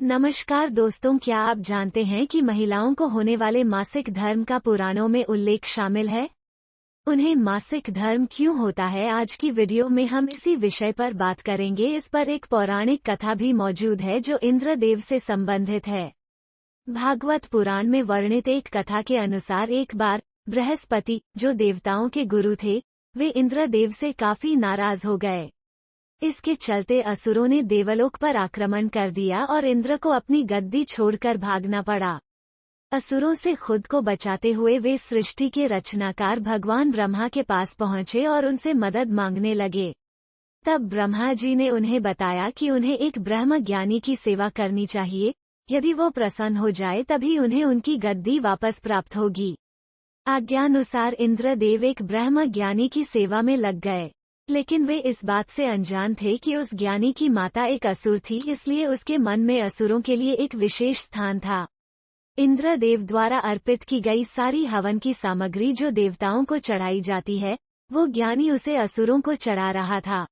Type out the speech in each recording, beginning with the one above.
नमस्कार दोस्तों, क्या आप जानते हैं कि महिलाओं को होने वाले मासिक धर्म का पुराणों में उल्लेख शामिल है? उन्हें मासिक धर्म क्यों होता है? आज की वीडियो में हम इसी विषय पर बात करेंगे। इस पर एक पौराणिक कथा भी मौजूद है जो इंद्रदेव से संबंधित है। भागवत पुराण में वर्णित एक कथा के अनुसार एक बार बृहस्पति, जो देवताओं के गुरु थे, वे इंद्रदेव से काफी नाराज हो गए। इसके चलते असुरों ने देवलोक पर आक्रमण कर दिया और इंद्र को अपनी गद्दी छोड़कर भागना पड़ा। असुरों से खुद को बचाते हुए वे सृष्टि के रचनाकार भगवान ब्रह्मा के पास पहुंचे और उनसे मदद मांगने लगे। तब ब्रह्मा जी ने उन्हें बताया कि उन्हें एक ब्रह्म ज्ञानी की सेवा करनी चाहिए। यदि वो प्रसन्न हो जाए तभी उन्हें उनकी गद्दी वापस प्राप्त होगी। आज्ञानुसार इंद्रदेव एक ब्रह्म ज्ञानी की सेवा में लग गए, लेकिन वे इस बात से अनजान थे कि उस ज्ञानी की माता एक असुर थी, इसलिए उसके मन में असुरों के लिए एक विशेष स्थान था। इंद्रदेव द्वारा अर्पित की गई सारी हवन की सामग्री जो देवताओं को चढ़ाई जाती है, वो ज्ञानी उसे असुरों को चढ़ा रहा था।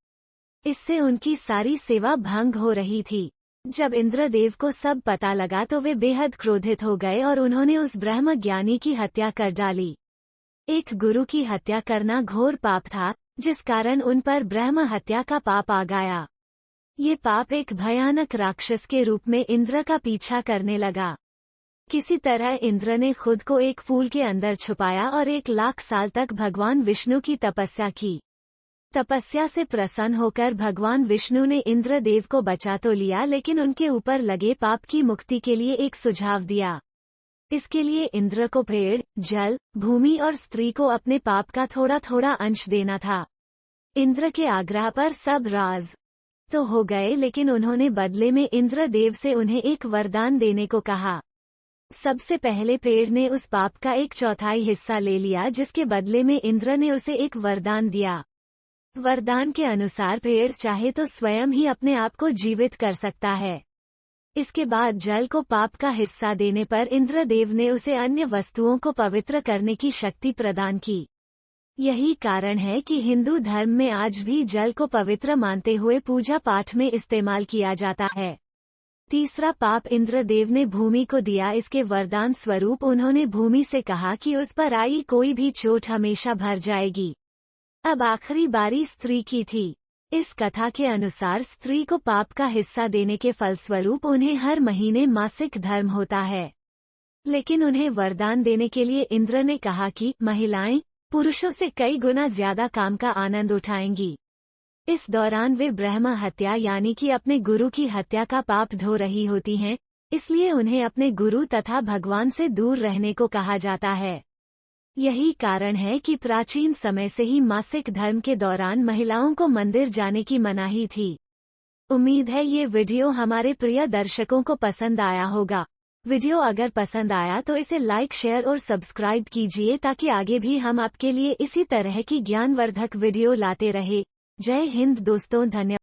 इससे उनकी सारी सेवा भंग हो रही थी। जब इंद्रदेव को सब पता लगा तो वे बेहद क्रोधित हो गए और उन्होंने उस ब्रह्म ज्ञानी की हत्या कर डाली। एक गुरु की हत्या करना घोर पाप था, जिस कारण उन पर ब्रह्म हत्या का पाप आ गया। ये पाप एक भयानक राक्षस के रूप में इंद्र का पीछा करने लगा। किसी तरह इंद्र ने खुद को एक फूल के अंदर छुपाया और 1,00,000 साल तक भगवान विष्णु की तपस्या की। तपस्या से प्रसन्न होकर भगवान विष्णु ने इंद्रदेव को बचा तो लिया, लेकिन उनके ऊपर लगे पाप की मुक्ति के लिए एक सुझाव दिया। इसके लिए इंद्र को पेड़, जल, भूमि और स्त्री को अपने पाप का थोड़ा थोड़ा अंश देना था। इंद्र के आग्रह पर सब राज तो हो गए, लेकिन उन्होंने बदले में इंद्रदेव से उन्हें एक वरदान देने को कहा। सबसे पहले पेड़ ने उस पाप का 1/4 हिस्सा ले लिया, जिसके बदले में इंद्र ने उसे एक वरदान दिया। वरदान के अनुसार पेड़ चाहे तो स्वयं ही अपने आप को जीवित कर सकता है। इसके बाद जल को पाप का हिस्सा देने पर इंद्रदेव ने उसे अन्य वस्तुओं को पवित्र करने की शक्ति प्रदान की। यही कारण है कि हिंदू धर्म में आज भी जल को पवित्र मानते हुए पूजा पाठ में इस्तेमाल किया जाता है। तीसरा पाप इंद्रदेव ने भूमि को दिया। इसके वरदान स्वरूप उन्होंने भूमि से कहा कि उस पर आई कोई भी चोट हमेशा भर जाएगी। अब आखिरी बारी स्त्री की थी। इस कथा के अनुसार स्त्री को पाप का हिस्सा देने के फलस्वरूप उन्हें हर महीने मासिक धर्म होता है। लेकिन उन्हें वरदान देने के लिए इंद्र ने कहा कि महिलाएं पुरुषों से कई गुना ज्यादा काम का आनंद उठाएंगी। इस दौरान वे ब्रह्म हत्या यानी कि अपने गुरु की हत्या का पाप धो रही होती हैं, इसलिए उन्हें अपने गुरु तथा भगवान से दूर रहने को कहा जाता है। यही कारण है कि प्राचीन समय से ही मासिक धर्म के दौरान महिलाओं को मंदिर जाने की मनाही थी। उम्मीद है ये वीडियो हमारे प्रिय दर्शकों को पसंद आया होगा। वीडियो अगर पसंद आया तो इसे लाइक, शेयर और सब्सक्राइब कीजिए ताकि आगे भी हम आपके लिए इसी तरह की ज्ञानवर्धक वीडियो लाते रहे। जय हिंद दोस्तों, धन्यवाद।